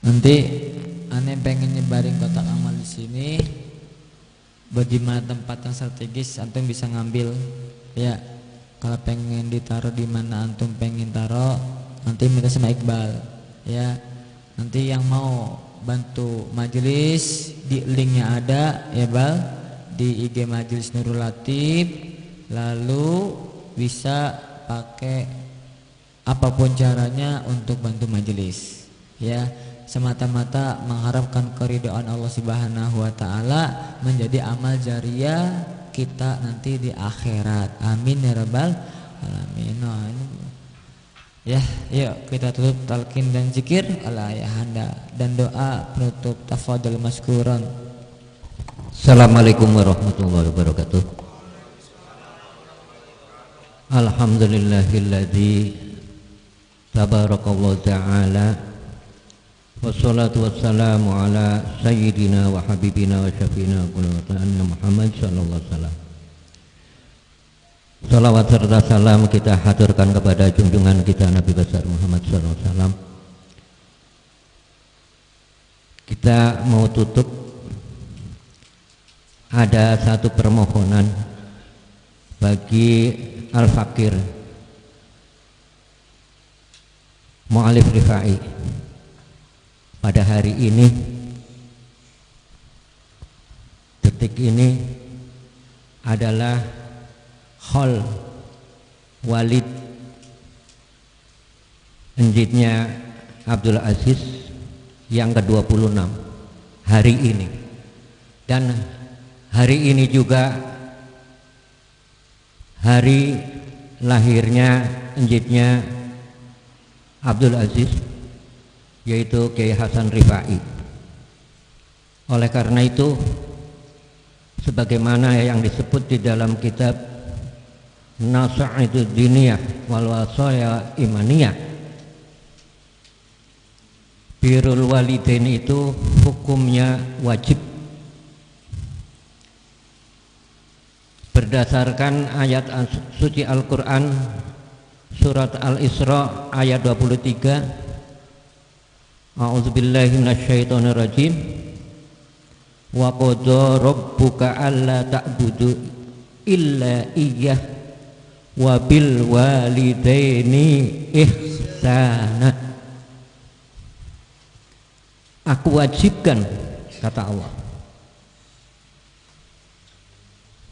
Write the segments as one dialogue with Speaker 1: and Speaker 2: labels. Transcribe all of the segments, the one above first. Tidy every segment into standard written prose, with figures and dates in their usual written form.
Speaker 1: Nanti aneh pengen nyebarin kotak amal di sini. Di mana tempat yang strategis antum bisa ngambil. Ya, kalau pengen ditaruh di mana antum pengen taruh, nanti minta sama Iqbal. Ya, nanti yang mau bantu majelis di linknya ada ya Bal, di IG Majelis Nurul Latif. Lalu bisa pakai apapun caranya untuk bantu majelis. Ya, semata-mata mengharapkan keridhaan Allah Subhanahu wa taala menjadi amal jariyah kita nanti di akhirat. Amin ya rabbal alamin. Ya, yuk kita tutup talqin dan zikir ala ayahanda dan doa penutup. Tafadhal maskuran.
Speaker 2: Assalamualaikum warahmatullahi wabarakatuh. Alhamdulillahilladzi tabarakallahu ta'ala. Wassalatu wassalamu ala sayyidina wa habibina wa syafiina qulubana Muhammad sallallahu alaihi wasallam. Salawat serta salam kita haturkan kepada junjungan kita Nabi besar Muhammad sallallahu alaihi wasallam. Kita mau tutup, ada satu permohonan bagi Al-Fakir Mu'alif Rifai. Pada hari ini, detik ini adalah Khol Walid Enjitnya Abdul Aziz yang ke-26 hari ini. Dan hari ini juga hari lahirnya enjitnya Abdul Aziz, yaitu Kiai Hasan Rifai. Oleh karena itu, sebagaimana yang disebut di dalam kitab Nasa'idud Diniyah wal Wasaya Imaniyah, birrul walidain itu hukumnya wajib berdasarkan ayat suci Al-Quran surat Al-Isra ayat 23. A'udzubillahi minasyaitonir rajim. Wa qadha rabbuka alla ta'budu illa iyyah wa bil walidaini ihsana. Aku wajibkan, kata Allah,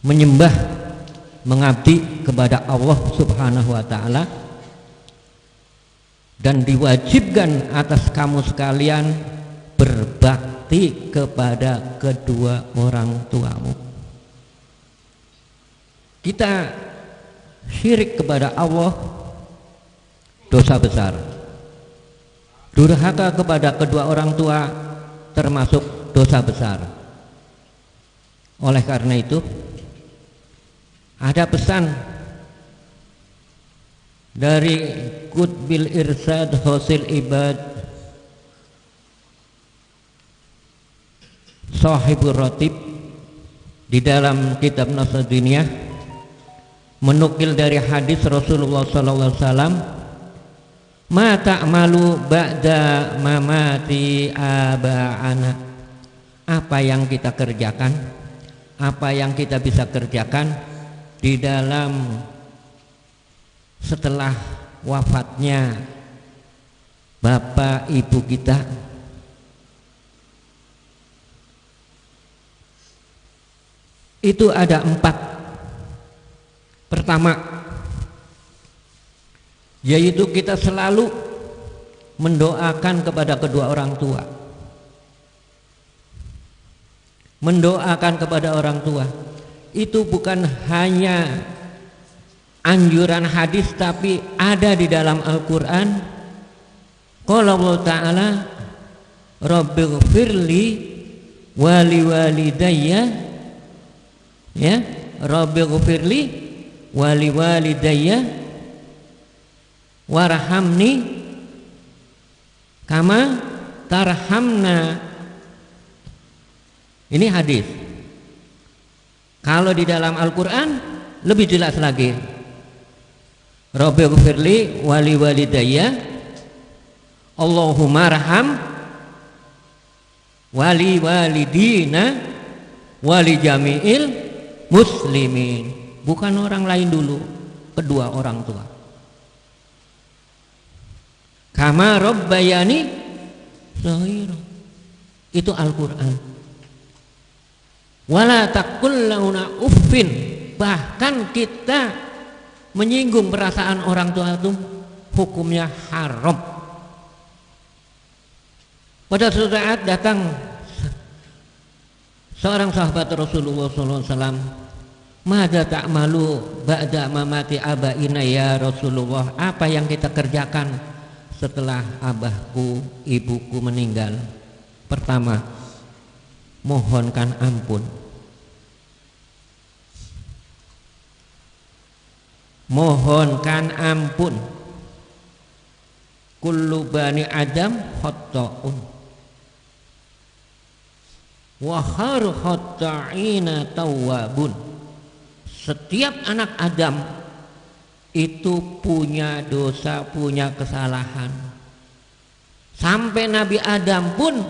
Speaker 2: menyembah, mengabdi kepada Allah Subhanahu wa ta'ala, dan diwajibkan atas kamu sekalian berbakti kepada kedua orang tuamu. Kita syirik kepada Allah dosa besar. Durhaka kepada kedua orang tua termasuk dosa besar. Oleh karena itu, ada pesan dari Qutbil Irsad Hosil Ibad Sahibur Ratib di dalam kitab Nasrudiniyah, menukil dari hadis Rasulullah sallallahu alaihi wasallam, ma ta'malu ba'da mamati aba'ana. Apa yang kita kerjakan, apa yang kita bisa kerjakan di dalam setelah wafatnya bapak ibu kita. Itu ada 4. Pertama, yaitu kita selalu mendoakan kepada kedua orang tua. Mendoakan kepada orang tua itu bukan hanya anjuran hadis, tapi ada di dalam Al-Quran. Qala Allah Ta'ala Rabbighfirli wali walidayya, ya, Rabbighfirli wali walidayya warhamni kama tarhamna. Ini hadis. Kalau di dalam Al-Quran lebih jelas lagi, Rabbighfirli wali walidayya Allahumma arham wali walidina wali jami'il muslimin. Bukan orang lain dulu, kedua orang tua. Kama rabbayani shaghira. Itu Al-Qur'an. Wala taqul launa uffin. Bahkan kita menyinggung perasaan orang tua itu hukumnya haram. Pada suatu saat datang seorang sahabat Rasulullah SAW, "Madza ta'malu ba'da mamati abaina ya Rasulullah?" Apa yang kita kerjakan setelah abahku, ibuku meninggal? Pertama, mohonkan ampun. Mohonkan ampun. Kullu bani Adam khata'un wa khairu khata'ina tawwabun. Setiap anak Adam itu punya dosa, punya kesalahan. Sampai Nabi Adam pun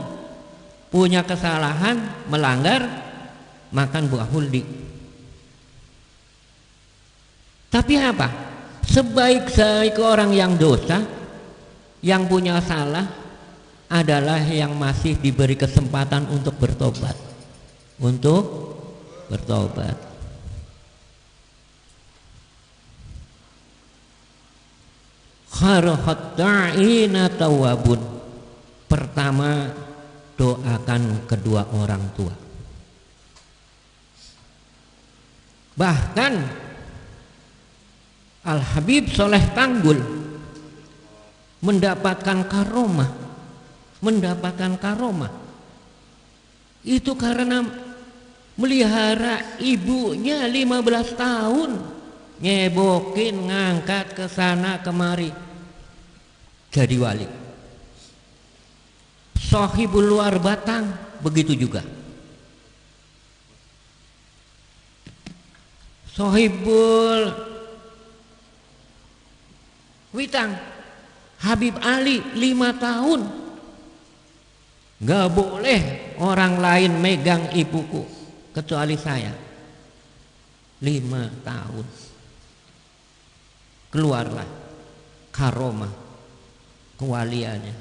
Speaker 2: punya kesalahan, melanggar, makan buah huldi. Tapi apa? Sebaik-baik orang yang dosa, yang punya salah adalah yang masih diberi kesempatan untuk bertobat. Untuk bertobat. Khairul tawabun. Pertama, doakan kedua orang tua. Bahkan Al-Habib Soleh Tanggul mendapatkan karomah, itu karena melihara ibunya 15 tahun, nyebokin, ngangkat ke sana kemari, jadi wali. Sohibul Luar Batang begitu juga. Sohibul Witang Habib Ali 5 tahun. Gak boleh orang lain megang ibuku kecuali saya. 5 tahun. Keluarlah karomah kewaliannya.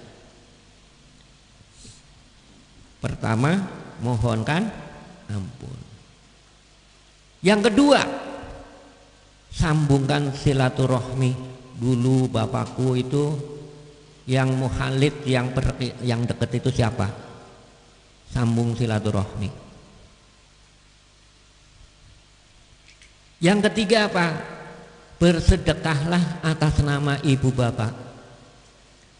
Speaker 2: Pertama, mohonkan ampun. Yang kedua, sambungkan silaturahmi. Dulu bapakku itu yang muhalid, yang dekat itu siapa? Sambung silaturahmi. Yang ketiga apa? Bersedekahlah atas nama ibu bapak.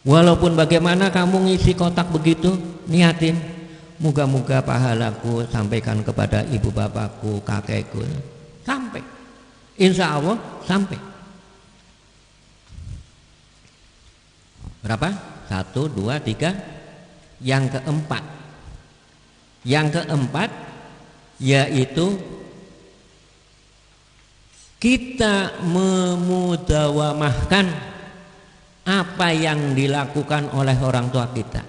Speaker 2: Walaupun bagaimana kamu ngisi kotak begitu, niatin, moga-moga pahalaku sampaikan kepada ibu bapakku, kakekku. Sampai, insya Allah sampai. Berapa? 1, 2, 3. Yang keempat yaitu kita memudawamahkan apa yang dilakukan oleh orang tua kita.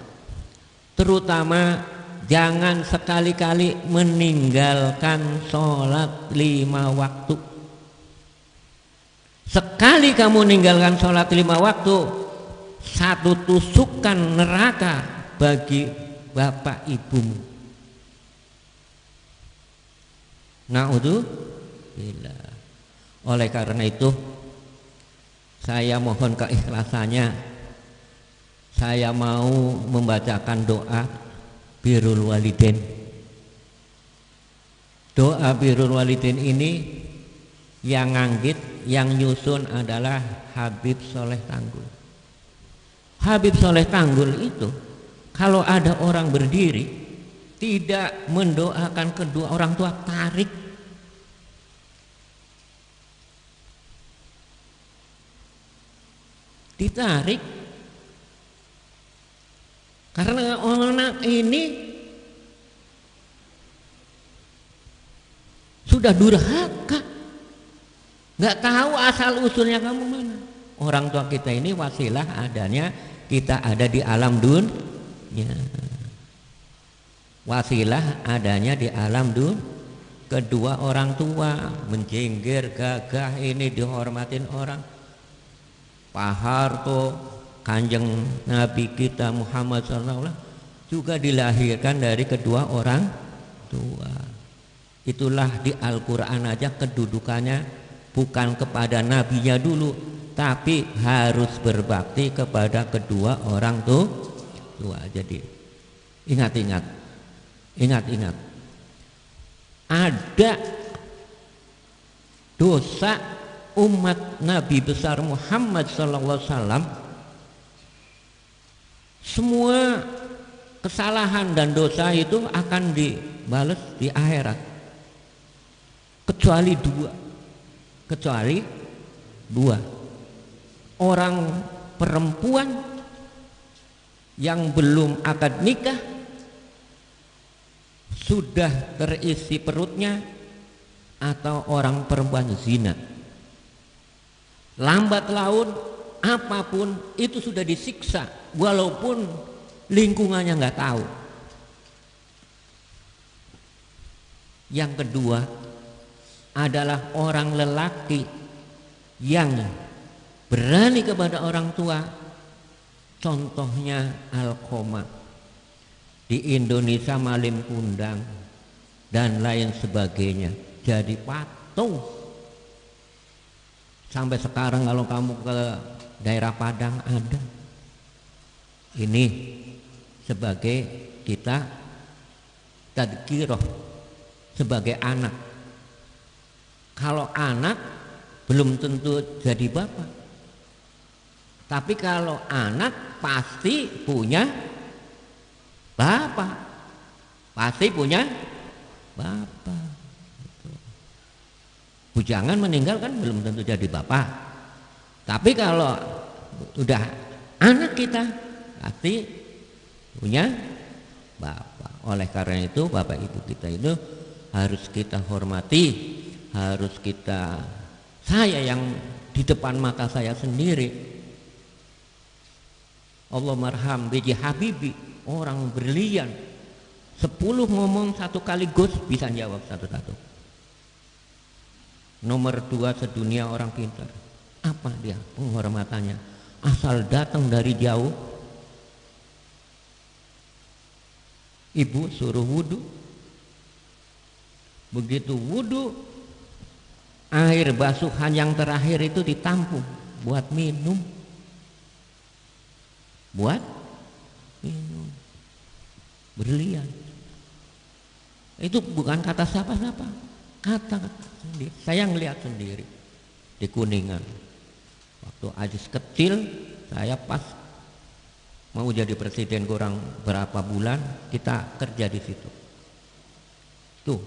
Speaker 2: Terutama jangan sekali-kali meninggalkan sholat 5 waktu. Sekali kamu meninggalkan sholat 5 waktu, 1 tusukan neraka bagi bapak ibumu. Na'udzubillah. Oleh karena itu, saya mohon keikhlasannya. Saya mau membacakan doa birrul walidain. Doa birrul walidain ini yang nganggit, yang nyusun adalah Habib Soleh Tanggul. Habib Soleh Tanggul itu kalau ada orang berdiri tidak mendoakan kedua orang tua, tarik. Ditarik. Karena anak ini sudah durhaka, nggak tahu asal usulnya kamu mana. Orang tua kita ini wasilah adanya kita ada di alam dunia. Wasilah adanya di alam kedua orang tua, menjengger gagah ini dihormatin orang. Pak Harto, Kanjeng Nabi kita Muhammad SAW juga dilahirkan dari kedua orang tua. Itulah di Al-Quran aja kedudukannya bukan kepada nabinya dulu, tapi harus berbakti kepada kedua orang tua. Jadi ingat-ingat, ada dosa umat Nabi besar Muhammad SAW. Semua kesalahan dan dosa itu akan dibalas di akhirat, kecuali dua. Orang perempuan yang belum akad nikah, sudah terisi perutnya, atau orang perempuan zina. Lambat laun apapun itu sudah disiksa, walaupun lingkungannya nggak tahu. Yang kedua adalah orang lelaki yang berani kepada orang tua. Contohnya Alqomah di Indonesia, Malim Kundang dan lain sebagainya, jadi patung. Sampai sekarang kalau kamu ke daerah Padang ada. Ini sebagai kita tadkiroh, sebagai anak. Kalau anak belum tentu jadi bapak, tapi kalau anak pasti punya bapak, bujangan meninggal kan belum tentu jadi bapak, tapi kalau udah anak kita pasti punya bapak. Oleh karena itu bapak ibu kita itu harus kita hormati, harus kita, saya yang di depan mata saya sendiri, Allah marham B.J. Habibie, orang brilian, 10 ngomong satu kaligus bisa jawab satu-satu. Nomor 2 sedunia orang pintar. Apa dia penghormatannya? Asal datang dari jauh, ibu suruh wudhu. Begitu wudhu, air basuhan yang terakhir itu ditampung buat minum. Brilian. Itu bukan kata siapa-siapa, kata sendiri. Saya ngelihat sendiri di Kuningan. Waktu Ajis kecil, saya pas mau jadi presiden kurang berapa bulan, kita kerja di situ. Tuh,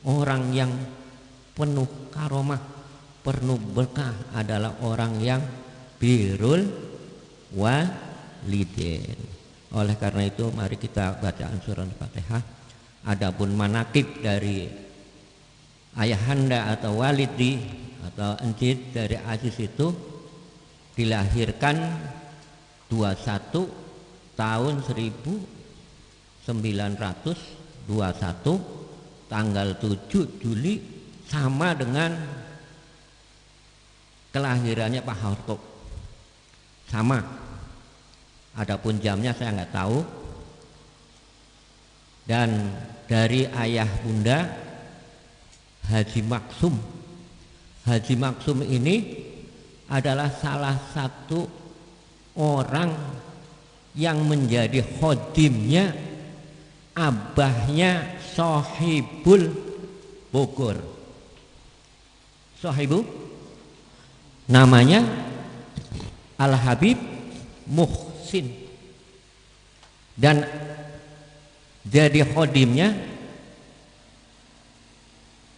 Speaker 2: orang yang penuh karomah, penuh berkah adalah orang yang birrul walidain. Oleh karena itu mari kita bacaan surah Al-Fatihah. Adapun manakib dari ayahanda atau walidi atau encit dari Aziz itu dilahirkan 21 tahun 1921 tanggal 7 Juli, sama dengan kelahirannya Pak Harto, sama. Adapun jamnya saya nggak tahu. Dan dari ayah bunda Haji Maksum. Haji Maksum ini adalah salah satu orang yang menjadi khodimnya abahnya Sohibul Bogor. Sohibu namanya Al-Habib Muhsin, dan jadi khodimnya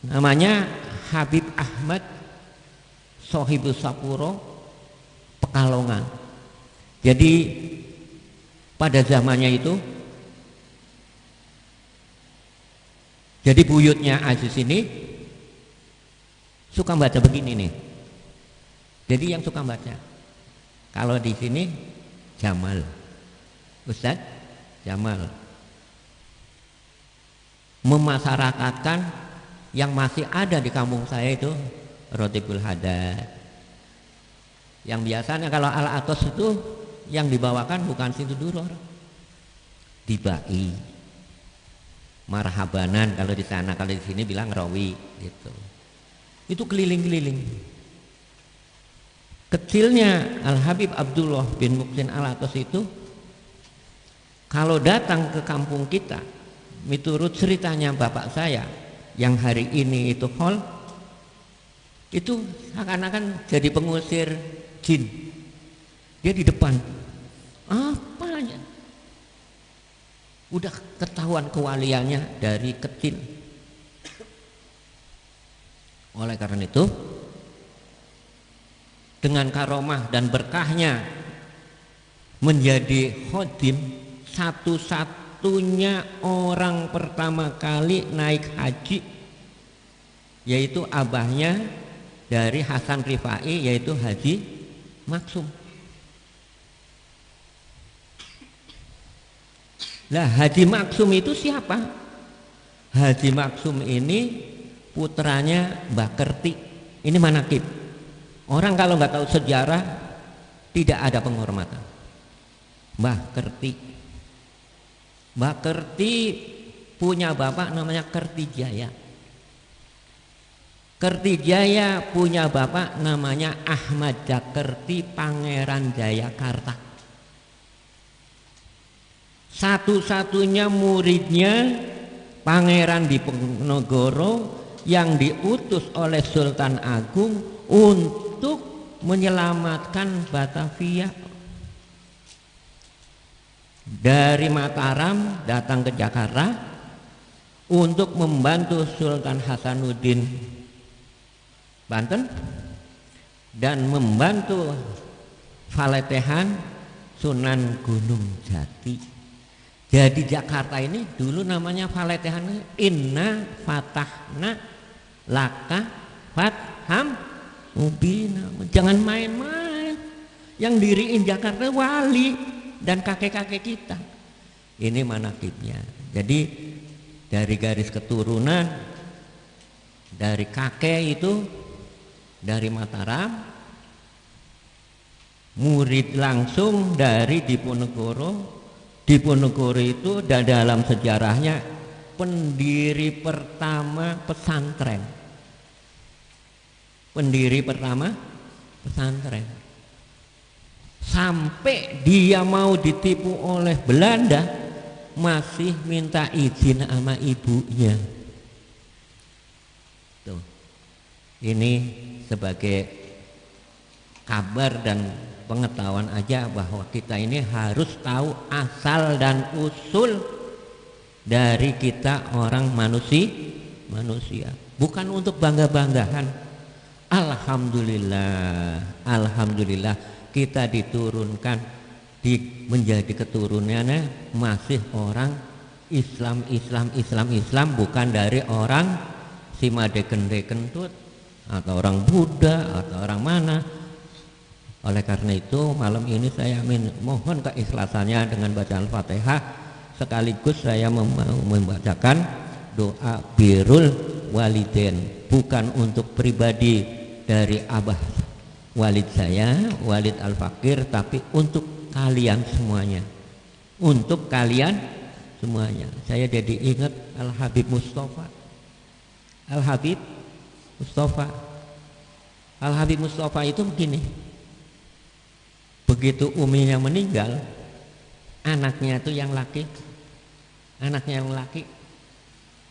Speaker 2: namanya Habib Ahmad Sohibu Sapuro Pekalongan. Jadi pada zamannya itu, jadi buyutnya Aziz ini suka baca begini nih. Jadi yang suka baca, kalau di sini Jamal, Ustadz Jamal, memasyarakatkan yang masih ada di kampung saya itu Rotibul Hadad. Yang biasanya kalau Al-Atos itu yang dibawakan bukan Situduror, Dibai, Marhabanan kalau di sana, kalau di sini bilang Rawi gitu. Itu keliling-keliling. Kecilnya Al Habib Abdullah bin Muhsin Al-Atos itu kalau datang ke kampung kita, menurut ceritanya bapak saya yang hari ini itu hall, itu seakan-akan jadi pengusir jin. Dia di depan, apanya udah ketahuan kewaliannya dari kecil. Oleh karena itu, dengan karomah dan berkahnya menjadi khodim, satu-satunya orang pertama kali naik haji yaitu abahnya dari Hasan Rifai, yaitu Haji Maksum. Lah Haji Maksum itu siapa? Haji Maksum ini putranya Mbah Kerti. Ini manakib. Orang kalau nggak tahu sejarah tidak ada penghormatan. Mbah Kerti. Mbah Kerti punya bapak namanya Kertijaya. Kertijaya punya bapak namanya Ahmad Jakerti Pangeran Jayakarta. Satu-satunya muridnya Pangeran Diponegoro yang diutus oleh Sultan Agung untuk menyelamatkan Batavia. Dari Mataram datang ke Jakarta untuk membantu Sultan Hasanuddin Banten dan membantu Faletehan Sunan Gunung Jati. Jadi Jakarta ini dulu namanya Faletehan, Inna Fatahna Laka Fatham Mubina. Jangan main-main. Yang diriin Jakarta wali dan kakek-kakek kita. Ini manakibnya. Jadi dari garis keturunan, dari kakek itu dari Mataram, murid langsung dari Diponegoro. Diponegoro itu dalam sejarahnya pendiri pertama pesantren. Pendiri pertama pesantren. Sampai dia mau ditipu oleh Belanda masih minta izin sama ibunya. Tuh. Ini sebagai kabar dan pengetahuan aja bahwa kita ini harus tahu asal dan usul dari kita orang manusia. Bukan untuk bangga-banggahan. Alhamdulillah kita diturunkan menjadi keturunannya masih orang Islam, bukan dari orang Simadeken Kentut atau orang Buddha atau orang mana. Oleh karena itu malam ini saya mohon keikhlasannya dengan bacaan Al-Fatihah, sekaligus saya membacakan doa birrul walidain, bukan untuk pribadi dari abah walid saya, Walid Al-Fakir, tapi untuk kalian semuanya. Untuk kalian semuanya. Saya jadi ingat Al-Habib Mustafa. Al-Habib Mustafa itu begini. Begitu uminya meninggal, anaknya itu yang laki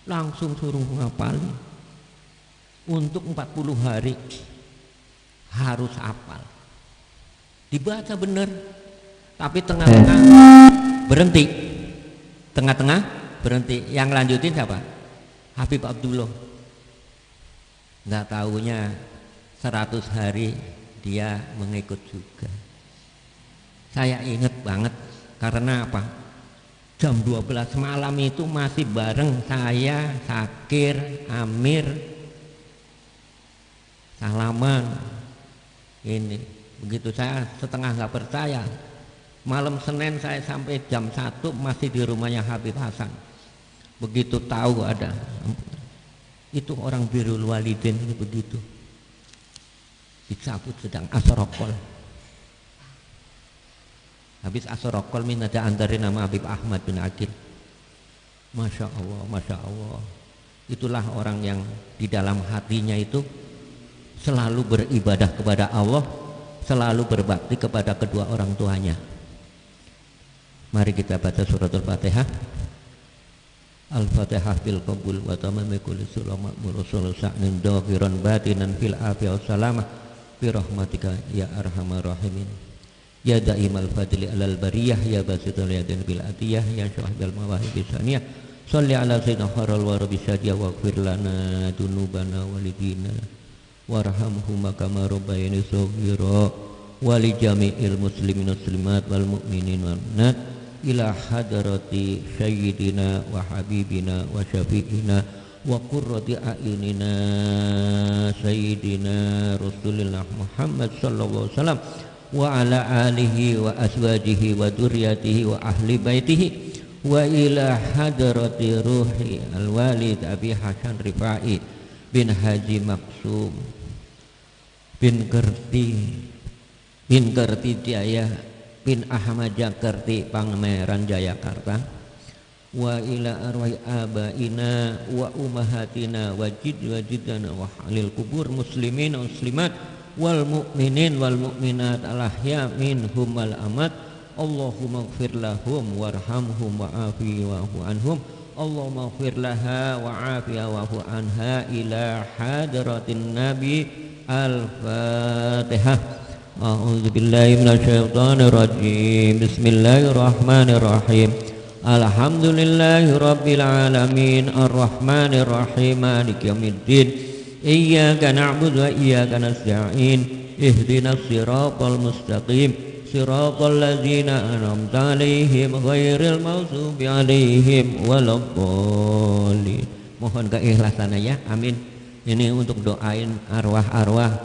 Speaker 2: langsung suruh ngapalin untuk 40 hari harus hafal, dibaca bener, tapi tengah-tengah berhenti, yang lanjutin siapa? Habib Abdullah. Nggak tahunya 100 hari dia mengikut juga. Saya ingat banget karena apa? Jam 12 malam itu masih bareng saya, Sakir, Amir, salaman. Ini begitu saya setengah nggak percaya. Malam Senin saya sampai jam 1 masih di rumahnya Habib Hasan. begitu tahu ada itu orang birrul walidain itu begitu dicabut sedang asrokol. Habis asrokol minta antarin nama Habib Ahmad bin Aqil. Masya Allah, Masya Allah. Itulah orang yang di dalam hatinya itu selalu beribadah kepada Allah, selalu berbakti kepada kedua orang tuanya. Mari kita baca surat Al-Fatihah. Al-Fatihah bil qabul wa tamami kulli sulama mursul sa'nin dahiran batinan fil afiyah salamah bi rahmatika ya arhamar rahimin. Ya da'imal fadli alal bariyah ya basitul yadin bil atiyah ya syahidal mawahib saniyah. Shalli ala sayyidina khairil wara bisyadiya waghfir lana dunubana walidina warhamhuma kama rabbayani shaghira wa li jami'il muslimin muslimat wal mu'minin wal mu'minat ila hadarati sayyidina wa habibina wa syafi'ina wa qurrati a'yunina sayyidina Rasulullah Muhammad sallallahu alaihi wasallam wa ala alihi wa azwajihi wa dzurriyyatihi wa ahli baitihi wa ila hadarati ruhi al-walid Abi Hasan Rifai bin Haji Maksum bin Kerti Jaya bin Ahmad Jakarti Pangeran Jayakarta wa ila arwah abaina wa ummahatina wa jiddana wa halil kubur muslimin muslimat wal mu'minin wal mu'minat al ahya minhum wal amat Allahumma ighfir lahum warhamhum wa'afi wa'fu anhum Allahumma ighfir laha wa'afi wa'fu anha ila hadratin nabi al-fatihah. A'udzu billahi minasyaitonir rajim. Bismillahirrahmanirrahim. Alhamdulillahi rabbil alamin arrahmanir rahim maliki yaumiddin. Iyyaka na'budu wa iyyaka nasta'in. Ihdinas siratal mustaqim. Siratal ladzina an'amta 'alaihim ghairil maghdubi 'alaihim waladdallin. Mohon keikhlasannya ya. Amin. Ini untuk doain arwah-arwah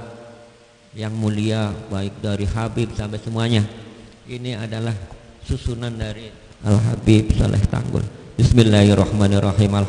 Speaker 2: yang mulia baik dari Habib sampai semuanya. Ini adalah susunan dari Al-Habib Saleh Tanggul. Bismillahirrahmanirrahim.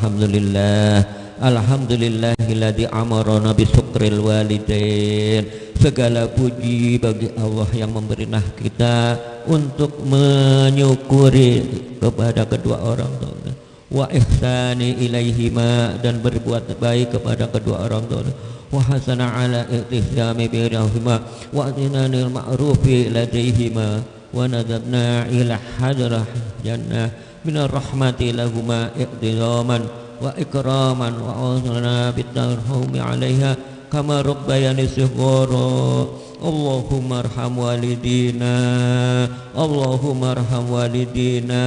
Speaker 2: Alhamdulillahilladzi amarana bisyukril walidain. Segala puji bagi Allah yang memberi kita untuk menyukuri kepada kedua orang tua wa ihsani ilaihima dan berbuat baik kepada kedua orang tua wa hasana ala ihtisami birahima wa atinanil ma'rufi ladaihima wa nadabna ila hadrah jannah minar rahmati lahuma iqtidaman wa ikraman wa awzana bitarhumi alaiha kama rabbayani shighara Allahumma arham walidina Allahumma arham walidina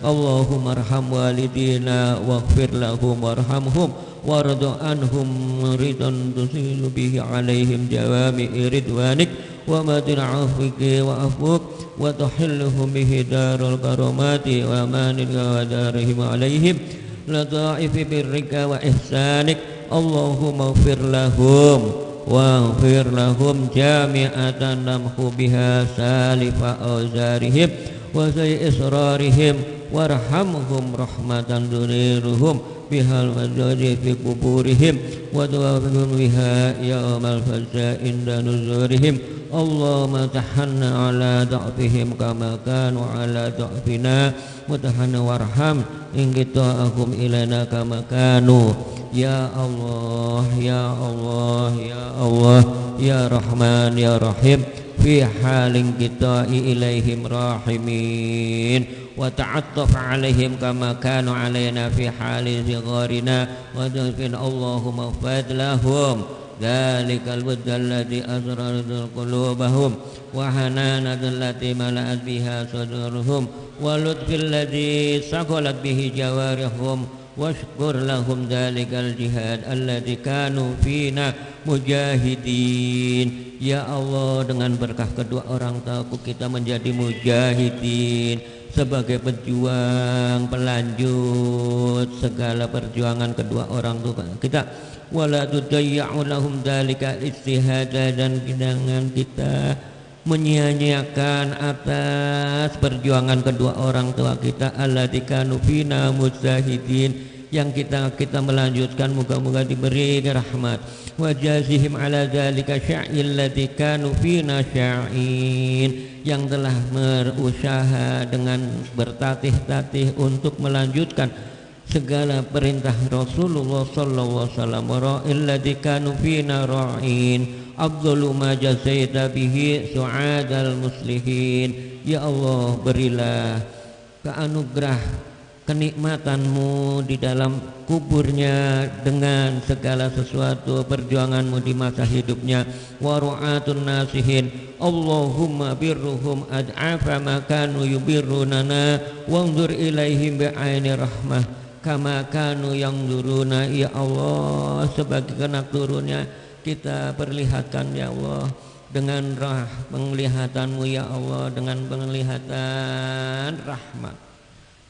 Speaker 2: Allahumma arham walidina waghfir lahum warhamhum warda anhum ridan tusilu bihi alaihim jawami ridwanik wa madin afwiki wa afwuk wa tuhilluhum bihi darul karamati wa manin wa darihim alaihim lataifi birrika wa ihsanik Allahumma ighfir lahum waghfir lahum jami'atan namhu biha salifa awzarihim wa sayyi israrihim warhamhum rahmatan duniruhum bihal wajadi fi kuburihim wa tuwafihum biha yawmal fazza inda nuzurihim Allahumma tahanna ala da'fihim kama kanu ala da'fina mutahanna warham in qita'ahum ilana kama kanu ya Allah ya Allah ya Allah ya Rahman ya Rahim fi halin qita'i ilaihim rahimin wa ta'attaf alaihim kama kanu alaina fi hali zigharina wa dafin Allahumma fadlahum dhalikal buddha alladhi asrarul qulubahum wa hananatul lati mala'at biha sadruhum wa lutfil ladhi saqalat bihi jawarihum washkur lahum dhalikal jihad alladhi kanu fina mujahidin. Ya Allah, dengan berkah kedua orang tuaku kita menjadi mujahidin sebagai pejuang pelanjut segala perjuangan kedua orang tua kita. Wala tudayya'u lahum dzalika istihada dan jangan kita menyia-nyiakan atas perjuangan kedua orang tua kita, allati kanu fina mujahidin, yang kita melanjutkan, moga-moga diberi rahmat. Wa jazihim ala dzalika sya'il lati kanu fina sya'in, yang telah berusaha dengan bertatih-tatih untuk melanjutkan segala perintah Rasulullah sallallahu alaihi wasallam. Ra'il lati kanu fina ra'in, afdalu ma jazaita bihi su'adal muslihin. Ya Allah, berilah keanugerah kenikmatanmu di dalam kuburnya dengan segala sesuatu perjuanganmu di masa hidupnya. Wa ru'atun nasihin, Allahumma birruhum ad'afa ma kanu yubirrunana wanzur ilaihim bi'aini rahmah kama kanu yanzuruna. Ya Allah, sebagai kenak turunnya kita perlihatkan ya Allah dengan penglihatanmu ya Allah, dengan penglihatan rahmat,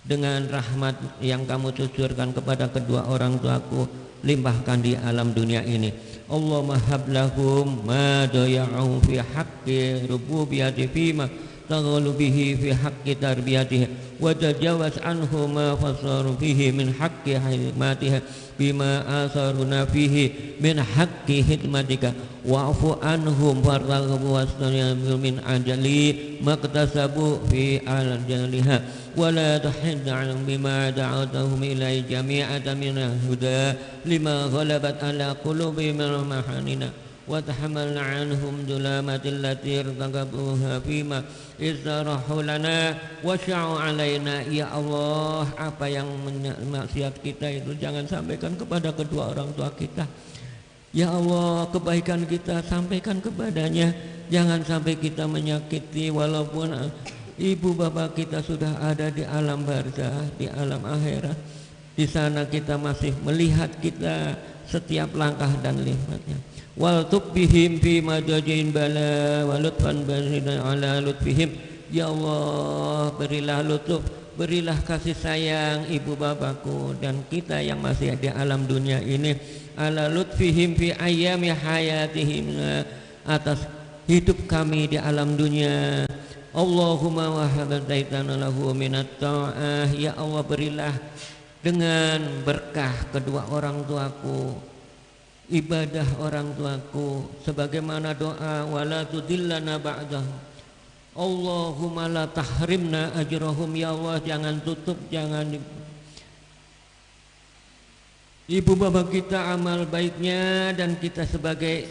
Speaker 2: dengan rahmat yang kamu cucurkan kepada kedua orang tuaku, limpahkan di alam dunia ini. Allahumma hab lahum ma daya'u fi haqqi rububiyyati fima taghalu bihi fi haqqi tarbiyatihi wa tajawaz anhu ma fasaru fihi min haqqi hikmatiha bima asaruna fihi min haqqi hikmatika wa'fu anhum faraghabu wasnayam min ajali maktasabu fi al-jaliha ولا تحد عنهم بما دعوتهم إليه جميعا من الهدى لما غلبت على قلوبهم محننا وتحملنا عنهم ظلامات التي ارتكبوها فيما استراحوا لنا وشعوا علينا. Ya Allah, apa yang maksiat kita itu jangan sampaikan kepada kedua orang tua kita. Ya Allah, kebaikan kita sampaikan kepadanya, jangan sampai kita menyakiti. Walaupun ibu bapak kita sudah ada di alam barzah, di alam akhirat, di sana kita masih melihat kita setiap langkah dan lihatnya. Wal tubihim fi madajin bala wa lutfan barina ala lutfihim. Ya Allah, berilah lutuf, berilah kasih sayang ibu bapakku dan kita yang masih di alam dunia ini, ala lutfihim fi ayyami hayatihim, atas hidup kami di alam dunia. Allahumma wa habataitana lahu minat ta'ah. Ya Allah, berilah dengan berkah kedua orang tuaku, ibadah orang tuaku, sebagaimana doa wala tudillana ba'dah. Allahumma la tahrimna ajrahum. Ya Allah, jangan tutup, jangan ibu bapak kita amal baiknya dan kita sebagai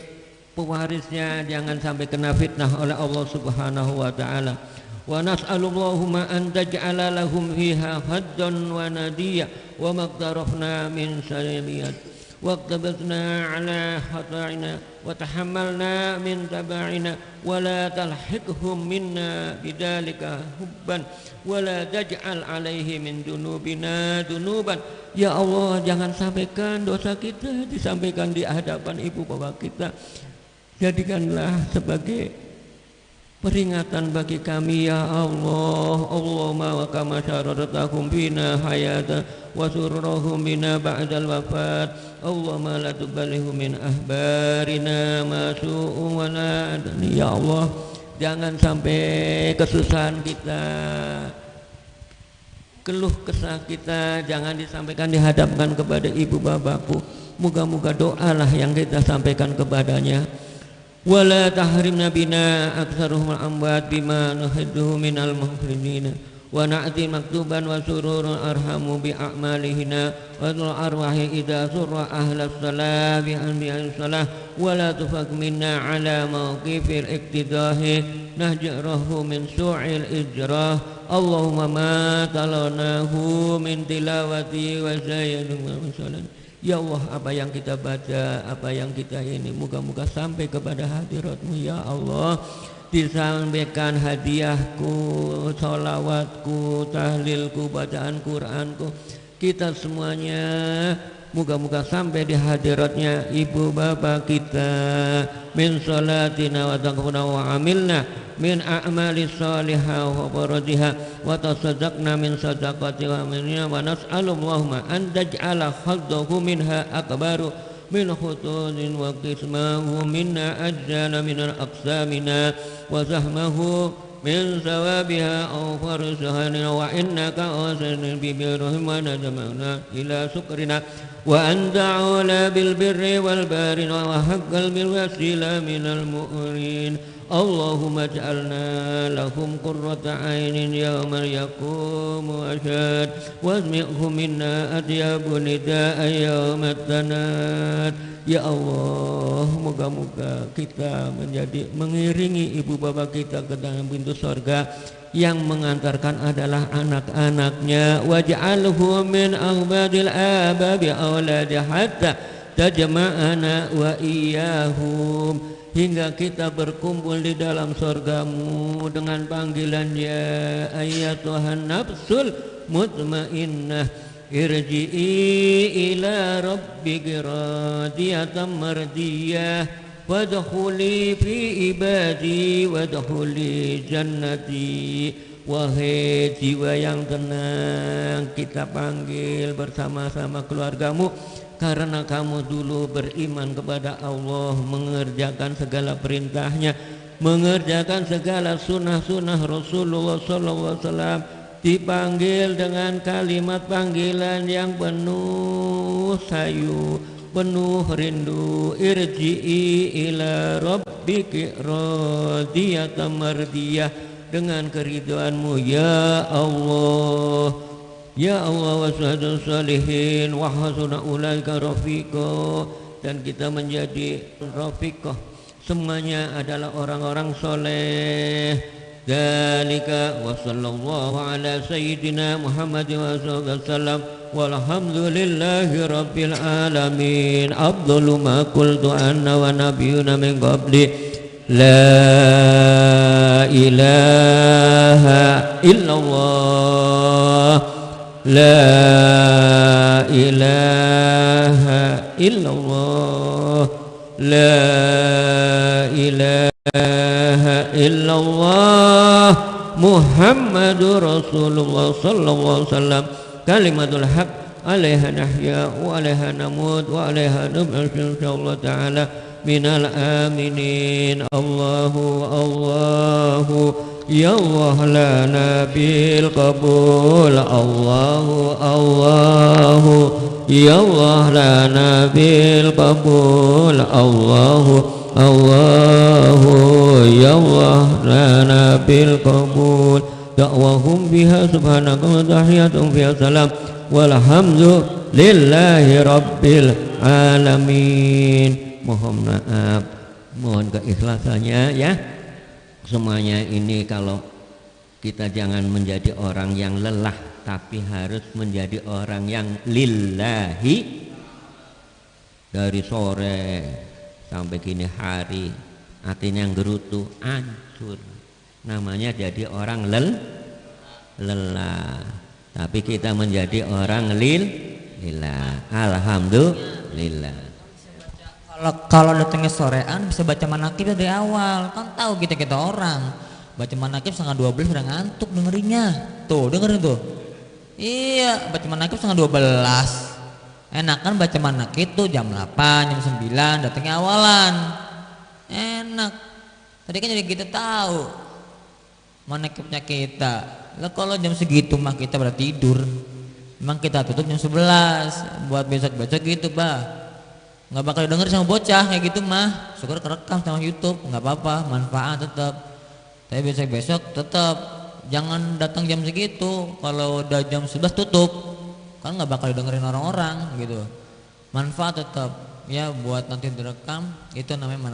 Speaker 2: pewarisnya jangan sampai kena fitnah oleh Allah Subhanahu wa taala. Wa nas'alullahumma an taj'ala lahum fiha haddan wa nadiya wa maqtarafna min sayyiyat wa qtabna ala khata'ina wa tahammalna min taba'ina wa la talhiqhum minna bidzalika hubban wa la taj'al alaihi min dunubina dunuban. Ya Allah, jangan sampaikan dosa kita disampaikan di hadapan ibu bapak kita. Jadikanlah sebagai peringatan bagi kami ya Allah. Allahumma wa kama syaratahum bina hayata wa sururahum bina ba'dal wafat. Allahumma la tubalihum min ahbarina ma su'u wa la adani. Ya Allah, jangan sampai kesusahan kita, keluh kesah kita jangan disampaikan, dihadapkan kepada ibu bapakku. Moga-moga doalah yang kita sampaikan kepadanya. Wala tahrimna bina aktsaruhum al-amwat bima nuhidduhu minal muhrinina wa na'ti maktuban wa sururun arhamu bi a'malihina wa dhul arwahi idza surra ahlas salah bi anbiya'i salah wa la tufaq minna ala mawqifil iktidahi nahjarahu min su'il ijrah. Allahumma ma talanahu min tilawati wa zayyanu wa salam. Ya Allah, apa yang kita baca, apa yang kita ini, moga-moga sampai kepada hadirat-Mu ya Allah. Disampaikan hadiahku, sholawatku, tahlilku, bacaan Qur'anku, kita semuanya moga-moga sampai di hadiratnya ibu bapak kita. Min sholatina wa taqbuna wa amilna min a'mali salihah wa faradiha wa tasaddaqna min sadaqati wa minna wa nas'alallahumma an taj'ala khaddahu minha akbaru min khutudin wa qismahu minna ajjala min al-aqsamina وزحمه من ثوابها أو فرسها وإنك أوسن بالرحم ونجمعنا إلى سكرنا وأنت أولى بالبر والبار وحق بالوسيلة من المؤمنين اللهم اجعلنا لهم قرة عين يوم يقوم أشهد واسمعهم منا أطيب نداء يوم التناد. Ya Allah, moga-moga kita menjadi mengiringi ibu bapa kita ke dalam pintu surga, yang mengantarkan adalah anak-anaknya. Waj'alhu min aghbadil ababi auladi hatta tajma'ana wa iyyahum, hingga kita berkumpul di dalam surgamu dengan panggilan ya ayyatuhan nafsul mutmainnah irji'i ila rabbiki radiyatan mardiyah wadkhuli fi ibadi wadkhuli jannati. Wahai jiwa yang tenang, kita panggil bersama-sama keluargamu karena kamu dulu beriman kepada Allah, mengerjakan segala perintahnya, mengerjakan segala sunnah-sunnah Rasulullah SAW, dipanggil dengan kalimat panggilan yang penuh sayu, penuh rindu. Irji'i ila rabbiki radiyatan mardiyah, dengan keridhaanmu ya Allah. Ya Allah, wasyhadu salihin wa hasuna ulaika rafiqa, dan kita menjadi rafiqah, semuanya adalah orang-orang soleh. Dzalika wa sallallahu ala sayyidina Muhammad wa sallam walhamdulillahi rabbil alamin. Afdalu ma qultu anna wa nabiyyuna min qabli la ilaha illallah la ilaha illallah la ilaha illallah Muhammadur Rasulullah sallallahu alaihi wasallam. Kalimatul haq alaiha nahya wa alaiha namut wa alaiha nub'ash insyaallah ta'ala minal aminin. Allahu Allahu ya Allah lana bil qabul. Allahu Allahu ya Allah lana bil qabul. Allahu Allahu ya Allah lana bil qabul. Da'wahum biha subhanaka wa tahiyatum fiha salam walhamdulillahi rabbil alamin. Mohon maaf, mohon keikhlasannya ya. Semuanya ini kalau kita jangan menjadi orang yang lelah, tapi harus menjadi orang yang lillahi. Dari sore sampai gini hari, hatinya yang gerutu, hancur. Namanya jadi orang lelah. Tapi kita menjadi orang lillah. Alhamdulillah.
Speaker 1: Kalau datangnya sorean bisa baca manakib dari awal, kan tahu kita orang baca manakib setengah 12 udah ngantuk dengerinnya. Tuh dengerin tuh. Iya, baca manakib setengah 12. Enak kan baca manakib tuh jam 8, jam 9 datangnya awalan. Enak. Tadi kan jadi kita tahu manakibnya kita. Lah kalau jam segitu mah kita pada tidur. Memang kita tutup jam 11 buat besok-besok gitu, bah. Nggak bakal denger sama bocah kayak gitu mah. Syukur kerekam sama YouTube, nggak apa-apa, manfaat tetap. Tapi besok-besok tetap jangan datang jam segitu. Kalau udah jam 11 tutup, kan nggak bakal dengerin orang-orang gitu. Manfaat tetap ya, buat nanti direkam itu namanya